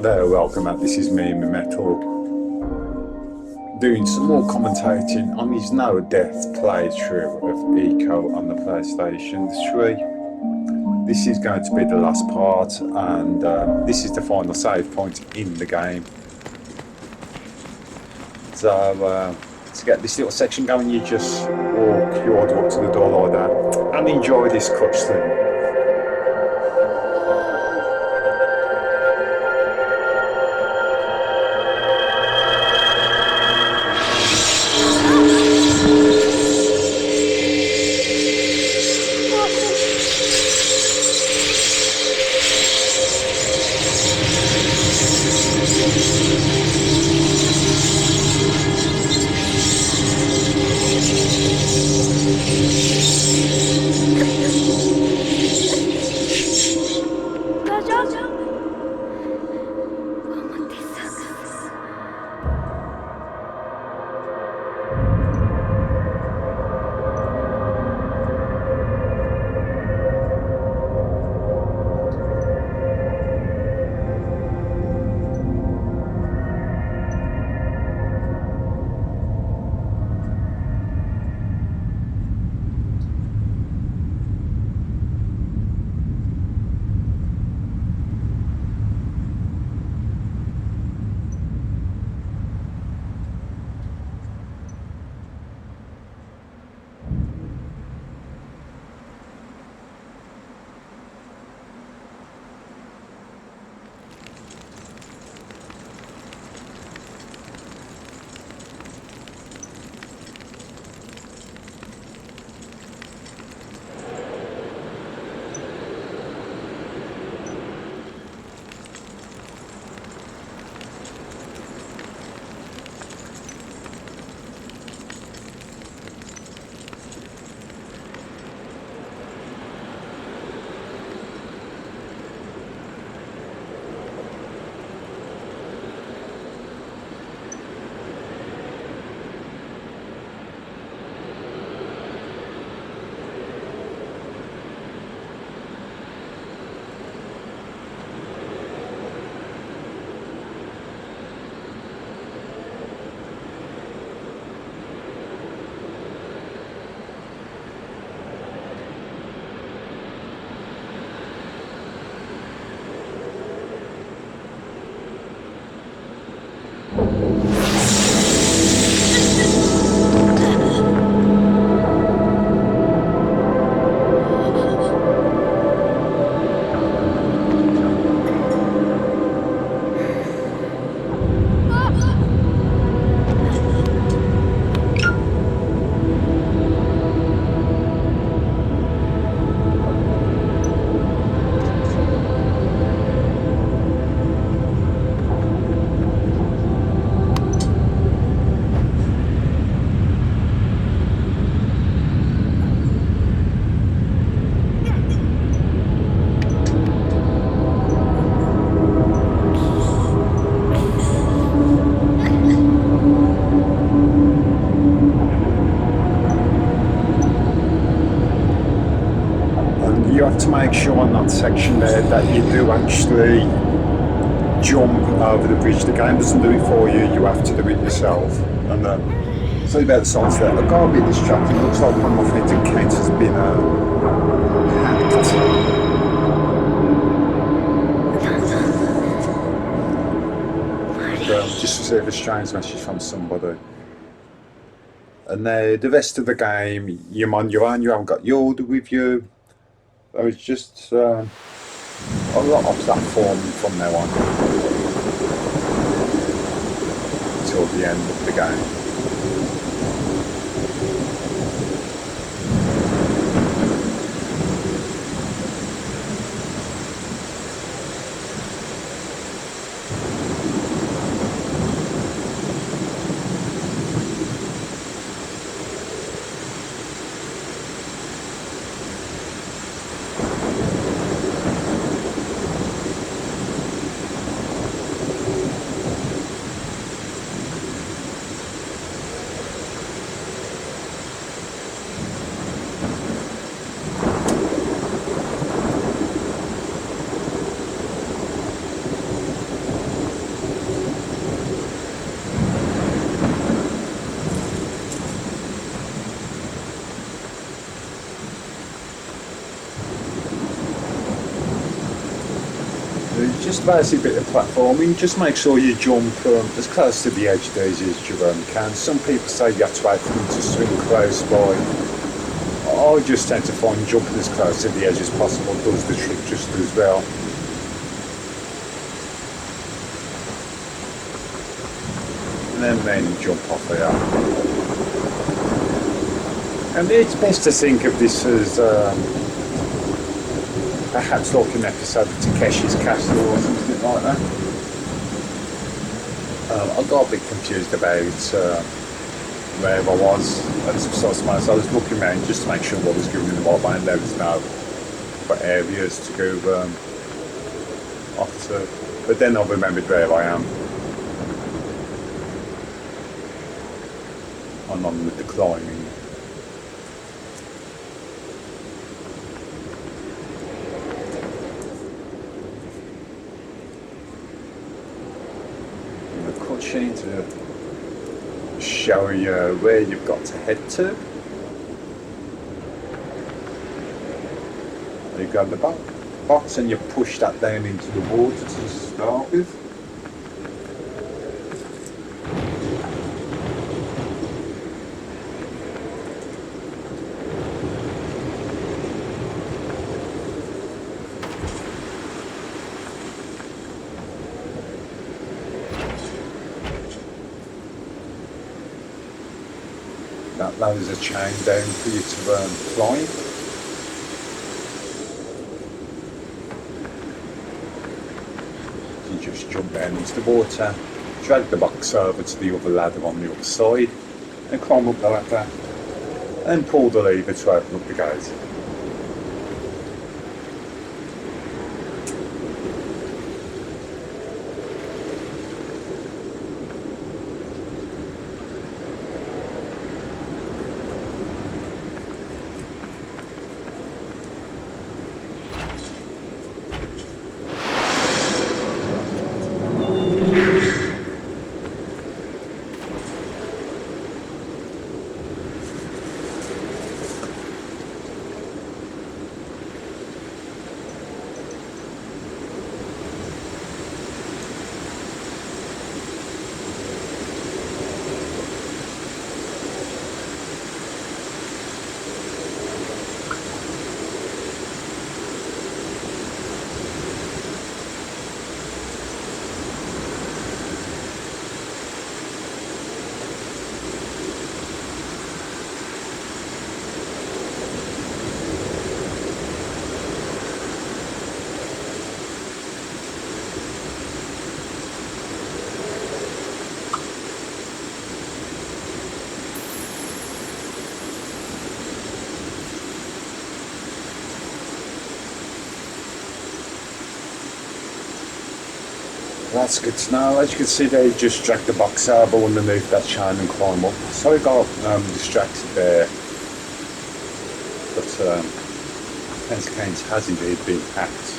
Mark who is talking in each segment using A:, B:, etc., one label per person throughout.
A: there, welcome back. This is me and my metal doing some more commentating on his no death playthrough of Eco on the PlayStation 3. This is going to be the last part, and this is the final save point in the game. So to get this little section going, you just walk your order up to the door like that and enjoy this cutscene. You have to make sure on that section there that you do actually jump over the bridge. The game doesn't do it for you, you have to do it yourself. And sorry about the sounds there. I've got a bit distracted. It looks like one of my friends' accounts has been hacked. Just received a strange message from somebody. And the rest of the game, you're on your own, you haven't got your order with you. So it's just a lot of platform from now on until the end of the game. just basic bit of platforming. Just make sure you jump as close to the edge as you can. Some people say you have to wait for them to swing close by. I just tend to find jumping as close to the edge as possible does the trick just as well. And then jump off here. And it's best to think of this as perhaps like an episode of Takeshi's Castle or something like that. I got a bit confused about where I was at some sort of so I was looking around just to make sure what was going in the right way and there was no areas to go off to. But then I remembered where I am. I'm on with the climbing. To show you where you've got to head to. You grab the box and you push that down into the water to start with. That lowers a chain down for you to climb. You just jump down into the water, drag the box over to the other ladder on the other side, and climb up the ladder, and pull the lever to open up the gate. That's good to know. As you can see there, you just drag the box over underneath that chain and climb up. So I got distracted there. But fence canes has indeed been hacked.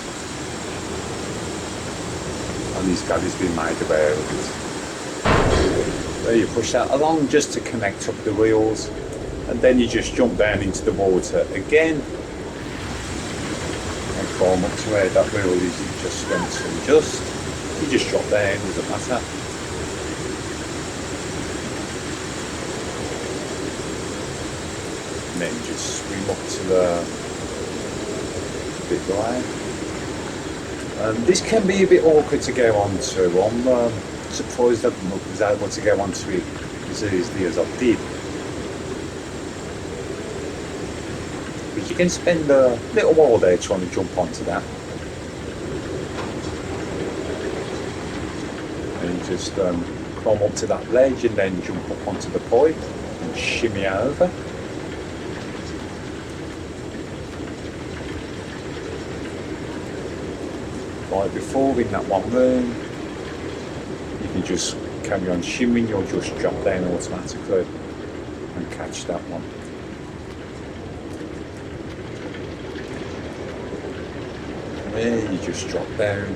A: And these gadgets been made aware of it. There you push that along just to connect up the wheels. And then you just jump down into the water again. And climb up to where that wheel is. You just went to adjust. You just drop down, doesn't matter. And then just swing up to the bit line. This can be a bit awkward to go onto. I'm surprised that I was able to go onto it as easily as I did. But you can spend a little while there trying to jump onto that. Just climb up to that ledge and then jump up onto the pipe and shimmy over. Like before in that one room, you can just carry on shimmying, you'll just drop down automatically and catch that one. There you just drop down.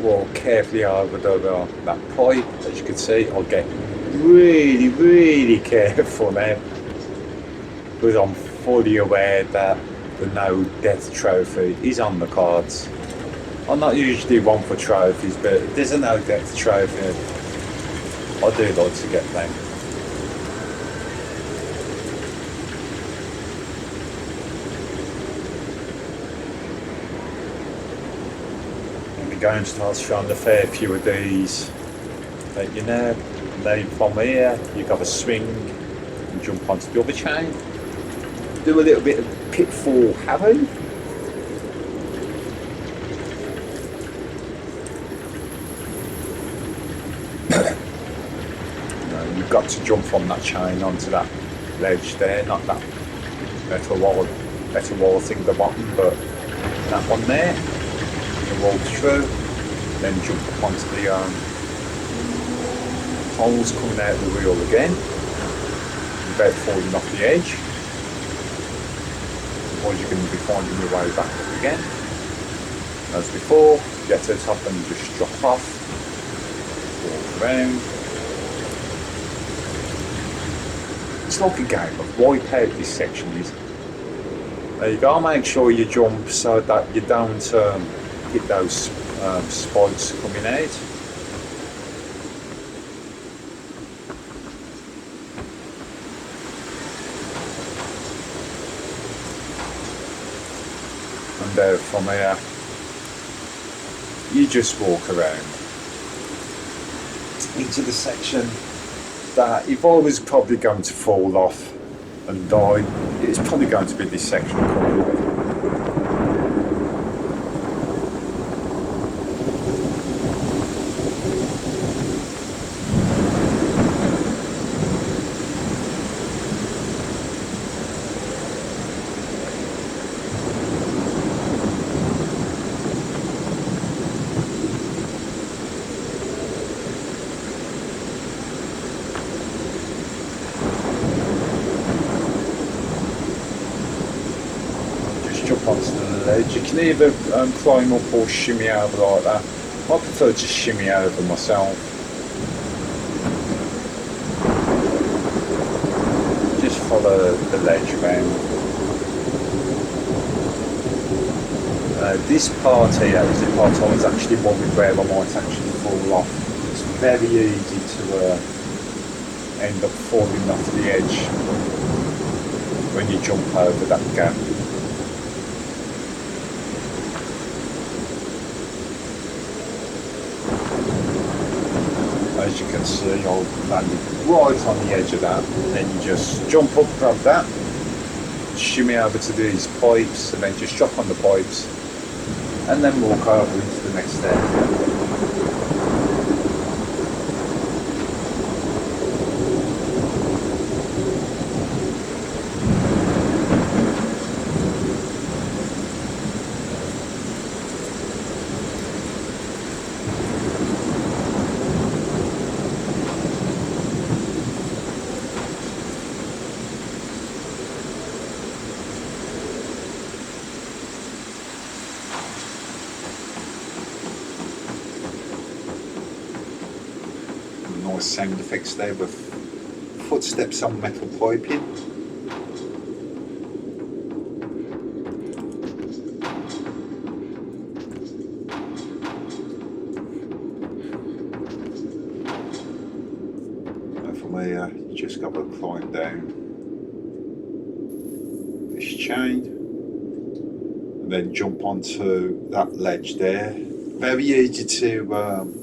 A: Walk carefully over that pipe. As you can see, I'll get really careful now, because I'm fully aware that the no death trophy is on the cards. I'm not usually one for trophies, but if there's a no death trophy, I do like to get them. And the game starts from a fair few of these. But you know, then from here, you got a swing and jump onto the other chain. Do a little bit of pitfall Harry. You've got to jump from that chain onto that ledge there, not that metal wall thing at the bottom, but that one there. You roll through, then jump up onto the holes coming out the wheel again, without falling off the edge. Otherwise you're going to be finding your way back up again. As before, get to the top and just drop off, walk around. It's like a game of Wipeout, this section is. There you go, make sure you jump so that you don't hit those spikes coming out. And from here, you just walk around into the section that if I was probably going to fall off and die, it's probably going to be this section coming up. Jump onto the ledge. You can either climb up or shimmy over like that. I prefer to shimmy over myself. Just follow the ledge around. This part here is the part I was actually worried where I might actually fall off. It's very easy to end up falling off the edge when you jump over that gap. As you can see, I'll land right on the edge of that, and then you just jump up, grab that, shimmy over to these pipes, and then just drop on the pipes, and then walk over into the next area. Nice sound effects there with footsteps on metal piping. And from here you just got to climb down this chain and then jump onto that ledge there. Very easy to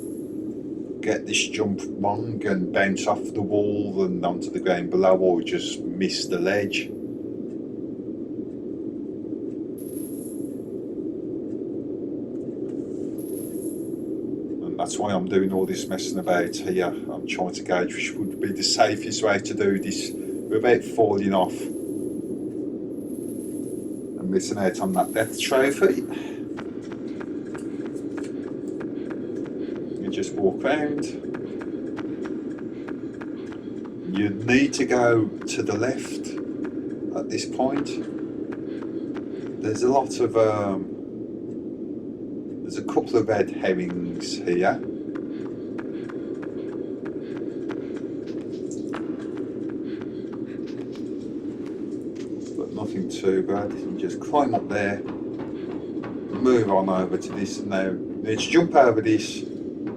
A: get this jump wrong and bounce off the wall and onto the ground below, or just miss the ledge. And that's why I'm doing all this messing about here. I'm trying to gauge which would be the safest way to do this without falling off and missing out on that death trophy. Just walk around. You need to go to the left at this point. There's a lot of there's a couple of red herrings here. But nothing nothing too bad. You just climb up there, move on over to this, and now let's jump over this and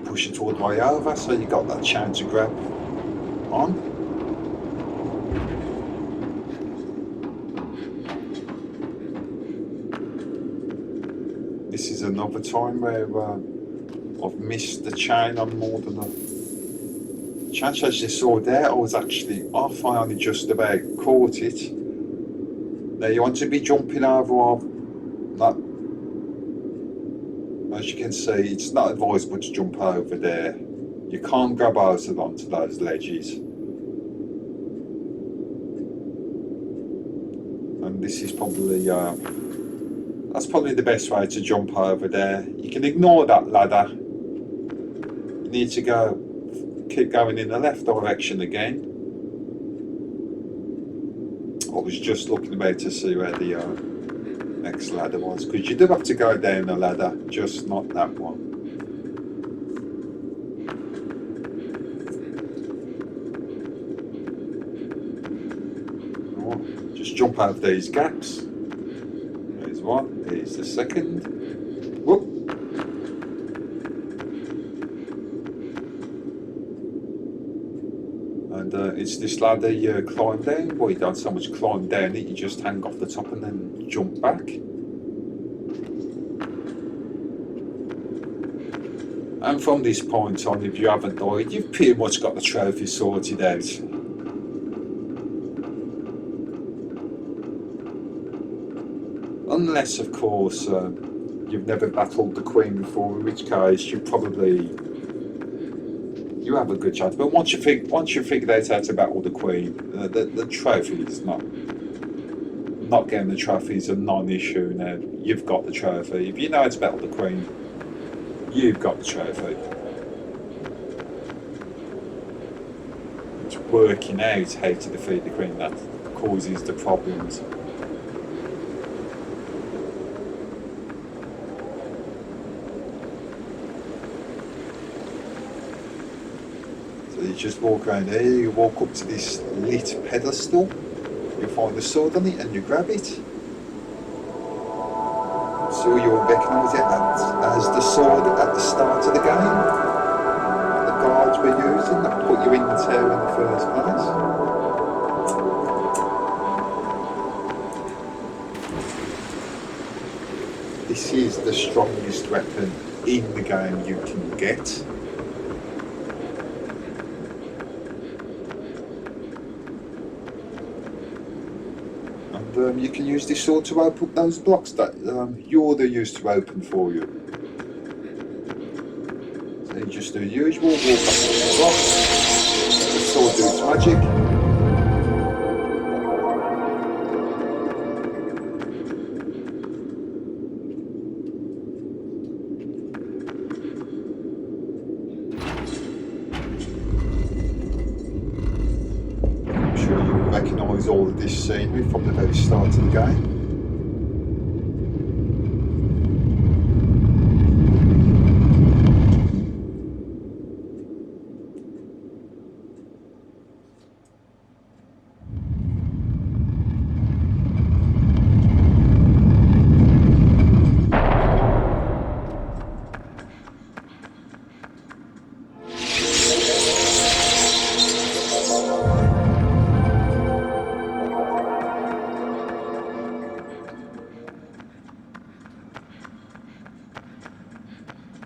A: push it all the way over, so you got that chain to grab on. This is another time where I've missed the chain on more than a chance. As you saw there, I was actually off. I only just about caught it. Now you want to be jumping over that. As you can see, it's not advisable to jump over there. You can't grab out onto those ledges. And this is probably that's probably the best way to jump over there. You can ignore that ladder. You need to keep going in the left direction again. I was just looking about to see where the next ladder was, because you do have to go down a ladder, just not that one. Just jump over these gaps. There's one, there's the second. Whoop. And it's this ladder you climb down. Well, you don't so much climb down it, you just hang off the top and then jump back. And from this point on, if you haven't died, you've pretty much got the trophy sorted out. Unless, of course, you've never battled the Queen before, in which case you have a good chance. But once you figured out how to battle the Queen, the trophy is not getting the trophy is a non-issue now. You've got the trophy. If you know how to battle the Queen, you've got the trophy. It's working out how to defeat the Queen that causes the problems. So you just walk around here, you walk up to this lit pedestal, you find the sword on it and you grab it. So you'll recognise it as the sword at the start of the game that the guards were using that put you in the tower in the first place. This is the strongest weapon in the game you can get. You can use this sword to open those blocks that Yorda used to open for you. So you just do the usual, walk up to the blocks, the sword do its magic. Recognise all of this scenery from the very start of the game.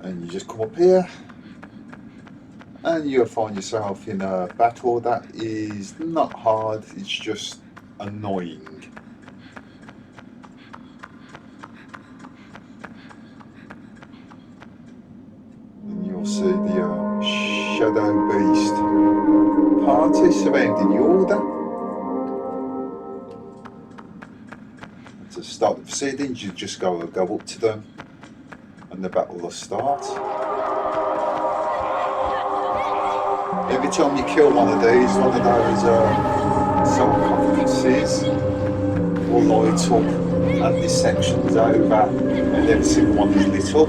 A: And you just come up here and you'll find yourself in a battle that is not hard, it's just annoying. And you'll see the Shadow Beast party surrounding Yorda. To start the proceedings, you just go up to them and the battle will start. Every time you kill one of those self-conferences will light up, and this section's over and every single one is lit up.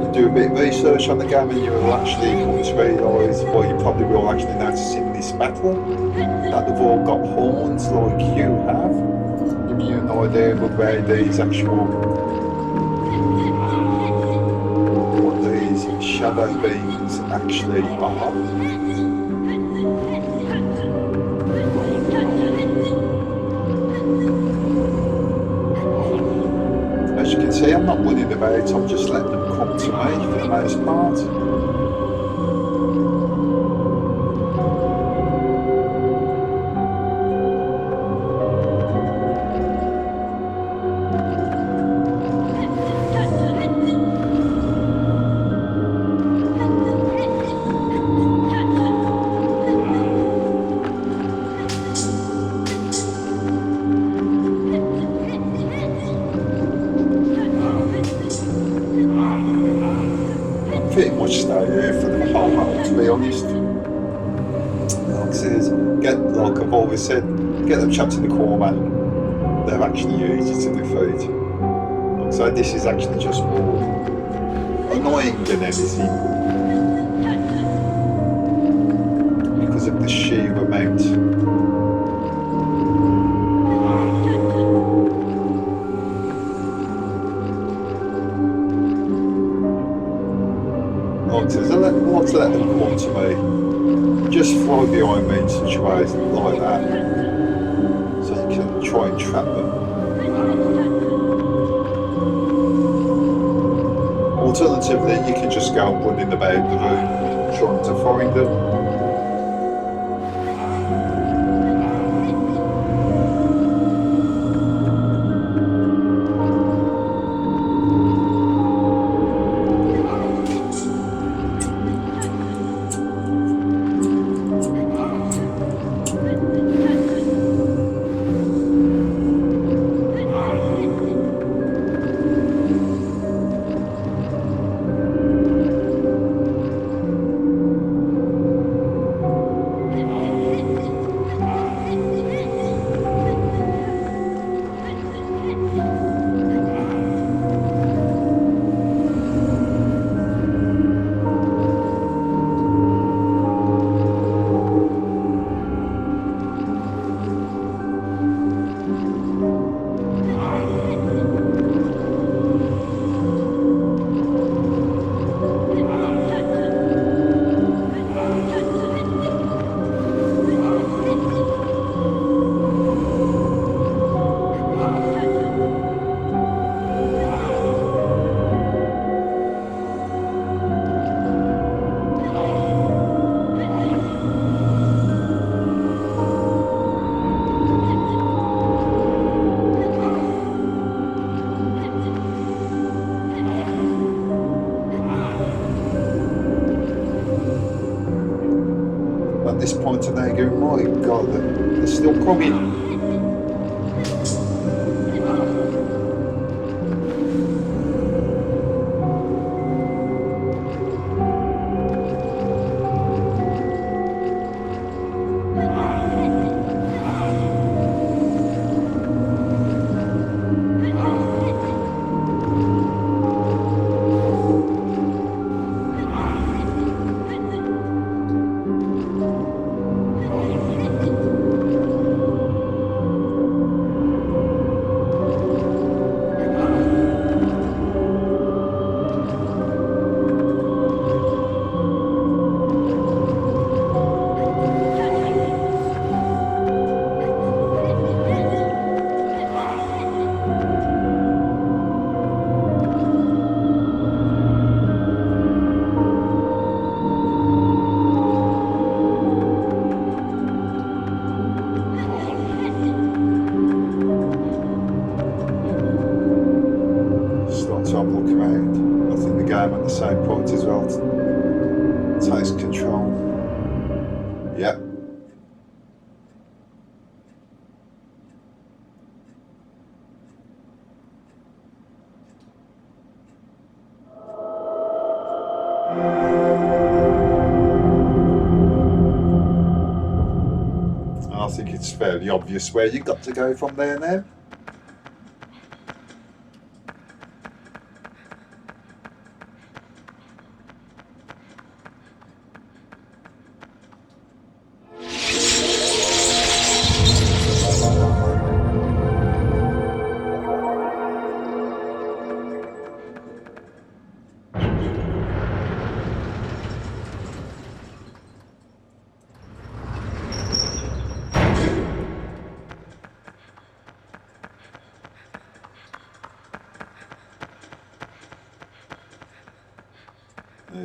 A: You do a bit of research on the game and you will actually come to realise, well, you probably will actually notice in this battle that they've all got horns like you have. Give you an idea of where these actual, what these shadow beams actually are. As you can see, I'm not running about, I'm just letting them come to me for the most part. Pretty much stay here for the whole battle, to be honest. Like I says, like I've always said, get them chaps in the corner. They're actually easy to defeat. So this is actually just more annoying than anything because of the sheer amount. Like I want to let them come to me. Just fly behind me in such a way like that, so you can try and trap them. Alternatively, you can just go running about the room trying to find them. At this point, and they go, my God, they're still coming. At the same point as well, takes control. Yep. And I think it's fairly obvious where you've got to go from there now.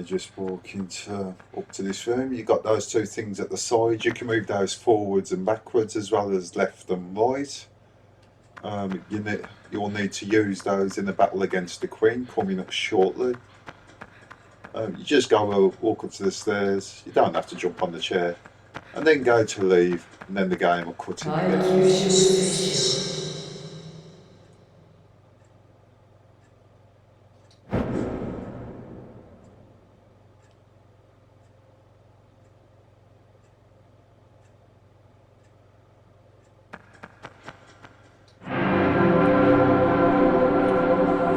A: Just walk into up to this room. You've got those two things at the side. You can move those forwards and backwards as well as left and right. You'll need to use those in the battle against the Queen coming up shortly. You just walk up to the stairs. You don't have to jump on the chair, and then go to leave, and then the game will cut in again.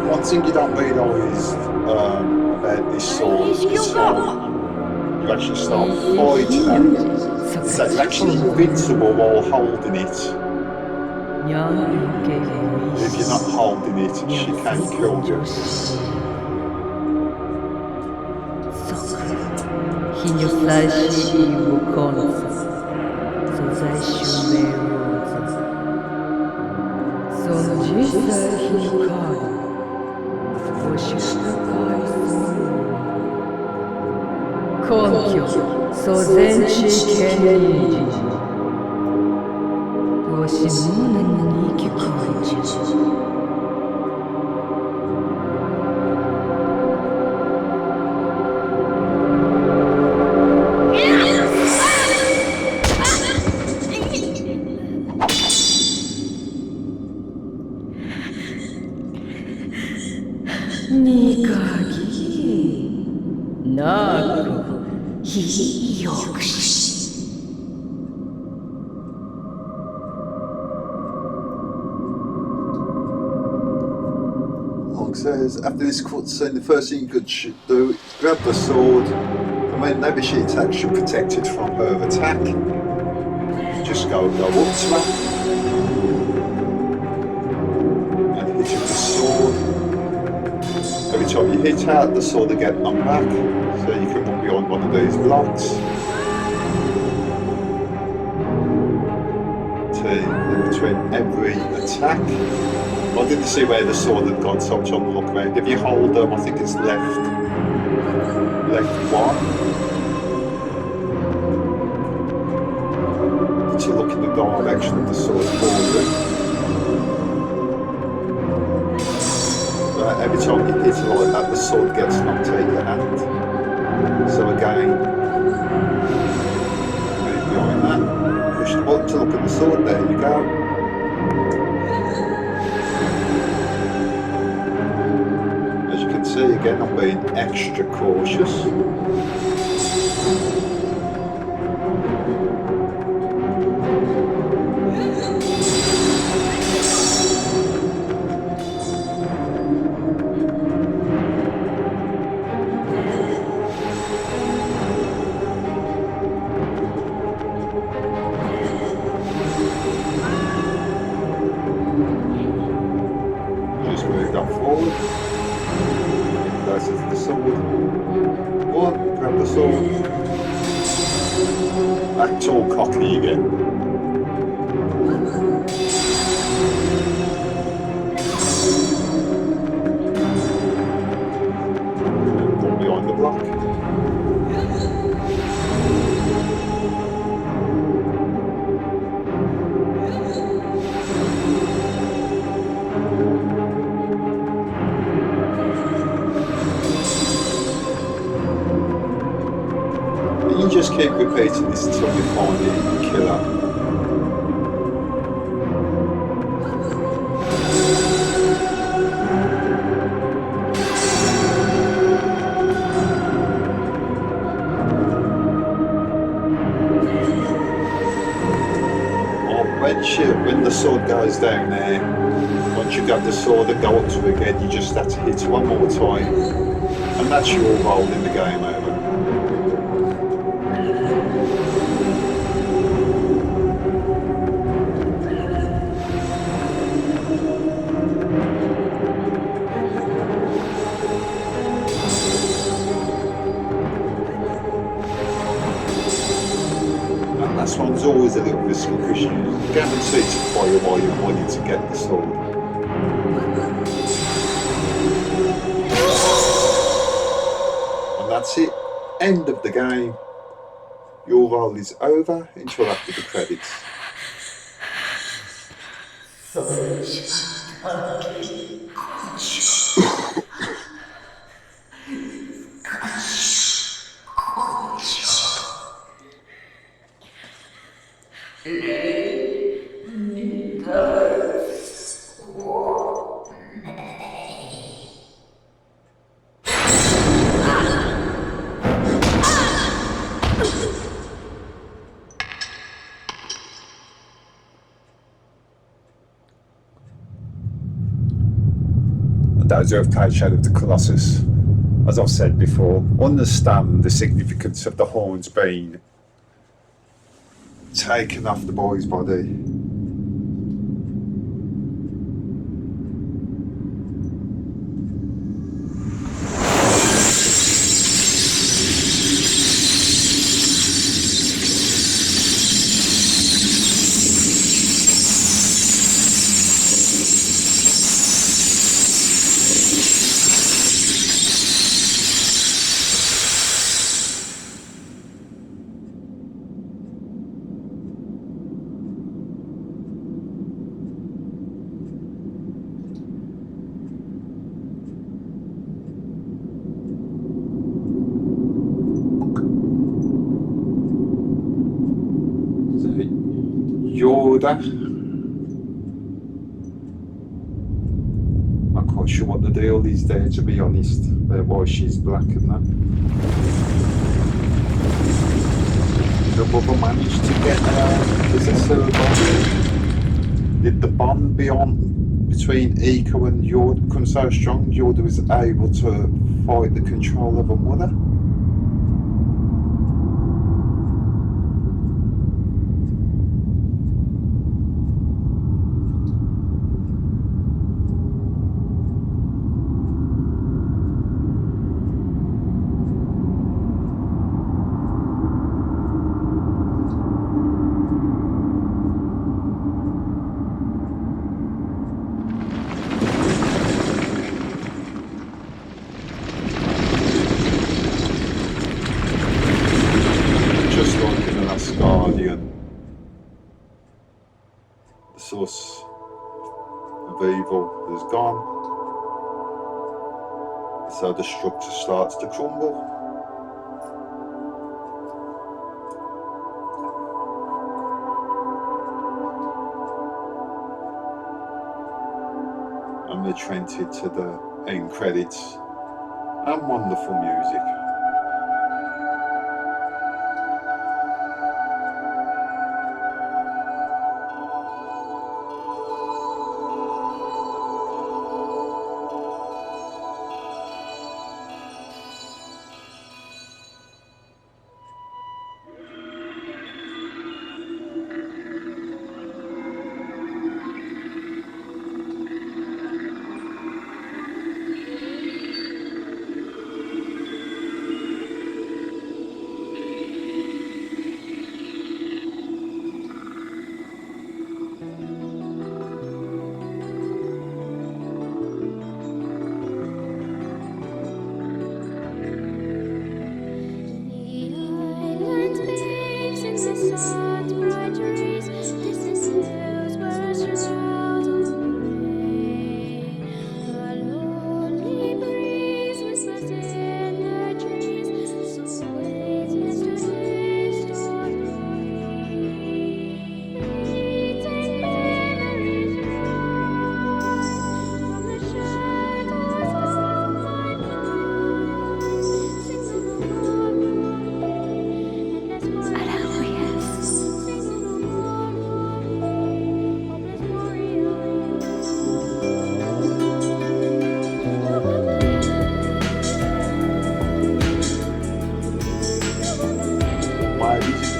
A: One thing you don't realise about this sword is you actually start fighting it. So it's actually invincible while holding it. If you're not holding it, she can kill you. Says after this cutscene, the first thing you could do is grab the sword, and whenever she attacks, you're protected from her attack. Just go up to her and hit her with the sword. Every time you hit her, the sword will get knocked back, so you can run behind one of these blocks. In between every attack. I didn't see where the sword had gone, so I'm trying to look around. If you hold them, I think it's left one. To look in the direction of the sword forward. Every time you hit it like that, the sword gets knocked out of your hand. So again, move behind that. Push the button to look at the sword, there you go. See, again, I'm being extra cautious. Just move that forward. This is the sword. One, grab the sword. That's all cocky again. Put behind the block. You just keep repeating this until you find the killer. When the sword goes down there, once you grab the sword and go up to it again, you just have to hit one more time, and that's your role in the game over. This one's always a little risky because you guarantee to fire while you're wanting to get the sword. And that's it. End of the game. Your role is over until after the credits. Those who have played Shadow of the Colossus, as I've said before, understand the significance of the horns being taken off the boy's body. Yoda. Not quite sure what the deal is there, to be honest. Why she's black and that. The brother managed to get as a survivor. Did the bond between Eiko and Yoda become so strong, Yoda was able to fight the control of her mother? Source of evil is gone, so the structure starts to crumble. And we're treated to the end credits and wonderful music.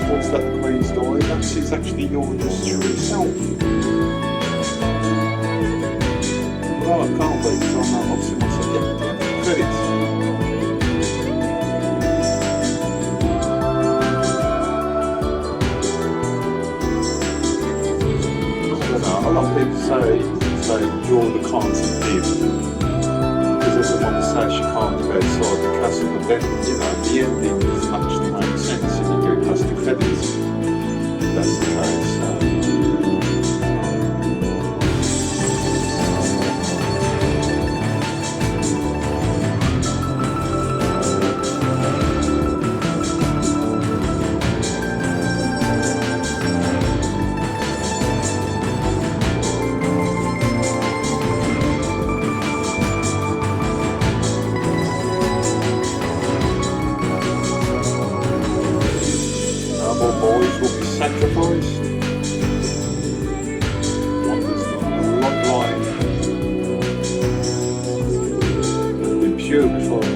A: What's that the Queen's story? That's actually Yoda's true self. Oh, I can't wait because I'm not obviously myself. Yeah, credits. I don't know, a lot of people say Yoda can't live because there's
B: someone says you can't go outside the castle, but then, you know, the ending doesn't actually make sense if you go past the credits. That's the case. More boys will be sacrificed. Wonders the bloodline will be purified.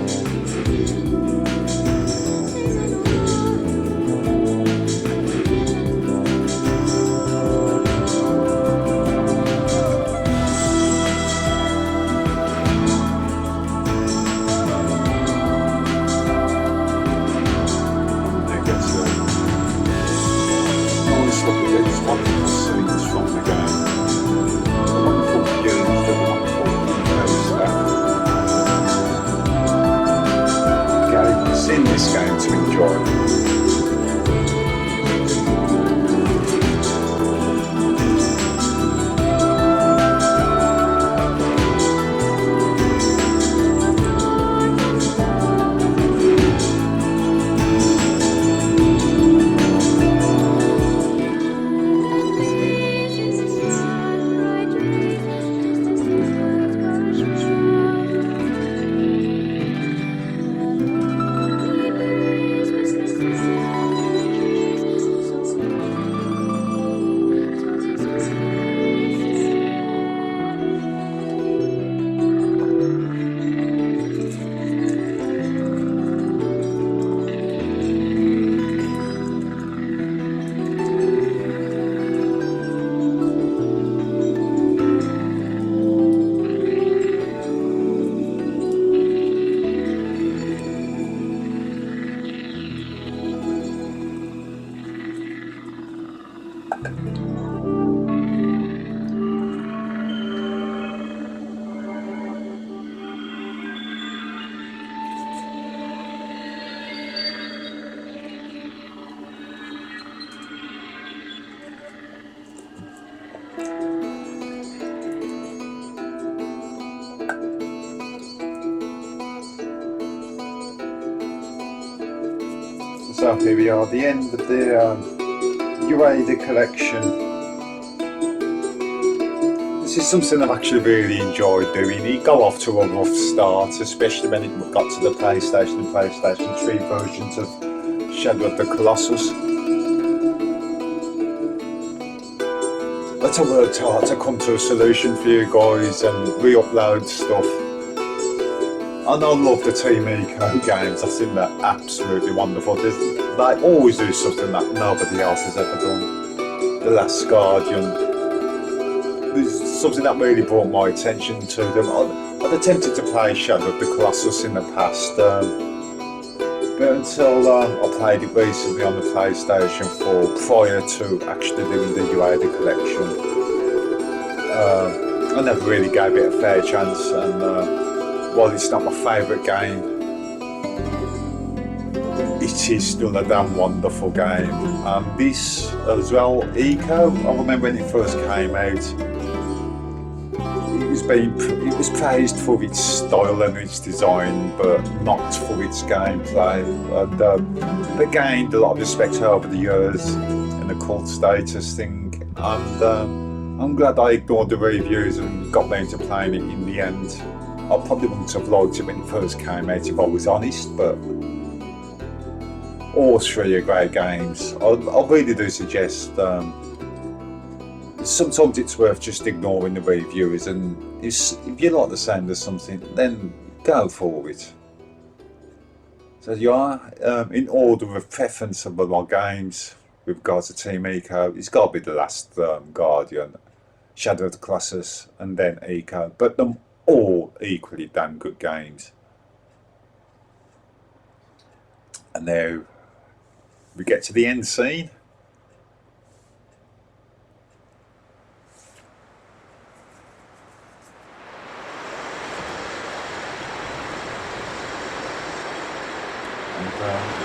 B: There gets nice look at these wonderful scenes from the game. The wonderful views, the wonderful
A: Games in this game to enjoy. So here we are, the end of the Ueda collection. This is something I've actually really enjoyed doing. It got off to a rough start, especially when it got to the PlayStation and PlayStation 3 versions of Shadow of the Colossus. But I worked hard to come to a solution for you guys and re-upload stuff. And I love the Team Eco games. I think they're absolutely wonderful. They always do something that nobody else has ever done. The Last Guardian. There's something that really brought my attention to them. I'd attempted to play Shadow of the Colossus in the past, but until I played it recently on the PlayStation 4 prior to actually doing the Ueda collection, I never really gave it a fair chance. And while it's not my favourite game, it is still a damn wonderful game. This as well, Eco, I remember when it first came out, it was praised for its style and its design, but not for its gameplay. And it gained a lot of respect over the years and the cult status thing. And I'm glad I ignored the reviews and got round to playing it in the end. I probably wouldn't have liked it when it first came out if I was honest, but all three are great games. I really do suggest sometimes it's worth just ignoring the reviews, and if you like the sound of something, then go for it. So you are, in order of preference of my games with regards to Team Eco, it's got to be The Last Guardian, Shadow of the Colossus, and then Eco, but them all equally damn good games. And now we get to the end scene.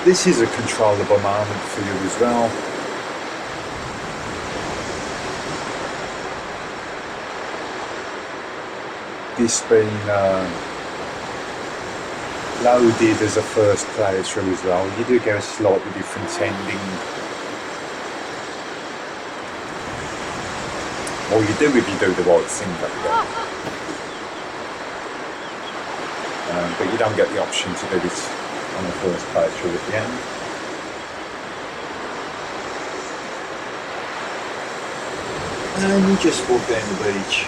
A: this is a controllable moment for you as well. This being loaded as a first playthrough as well, you do get a slightly different ending. Or you do if you do the right thing, but you don't get the option to do it on the first playthrough at the end. And you just walk down the beach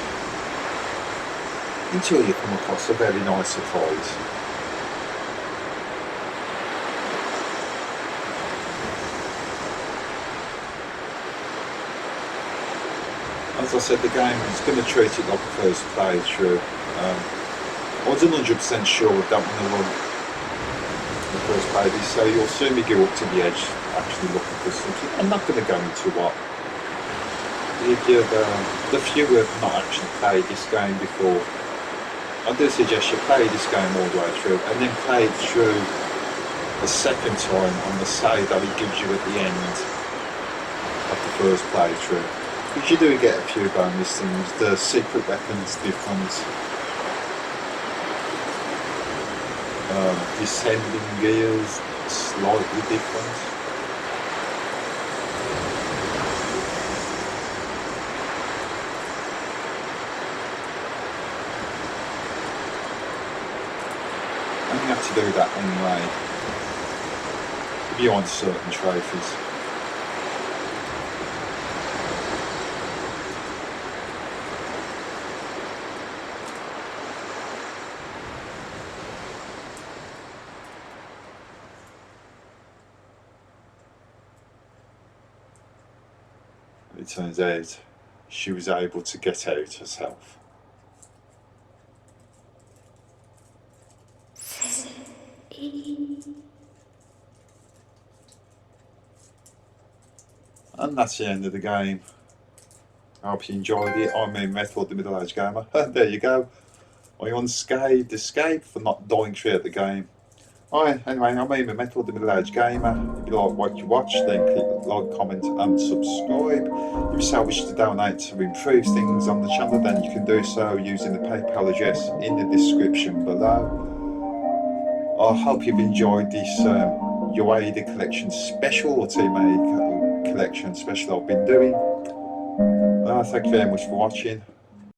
A: until you come across a very nice surprise. As I said, the game is going to treat it like a first playthrough. I wasn't 100% sure I don't want to run the first playthrough, so you'll see me go up to the edge, actually looking for something. I'm not going to go into what. If you've, the few who have not actually played this game before, I do suggest you play this game all the way through and then play it through a second time on the save that it gives you at the end of the first playthrough. Because you do get a few bonus things. The secret weapons different, descending gears slightly different. And you have to do that anyway if you want certain trophies. It turns out she was able to get out herself. And that's the end of the game. I hope you enjoyed it. I'm Metal, the middle-aged gamer. There you go. I unscathed escape for not dying throughout the game. Alright, anyway, I'm Metal, the middle-aged gamer. If you like what you watch, then click like, comment and subscribe. If you so wish to donate to improve things on the channel, then you can do so using the PayPal address in the description below. I hope you've enjoyed this Ueda collection special, or Team A collection special I've been doing. Thank you very much for watching.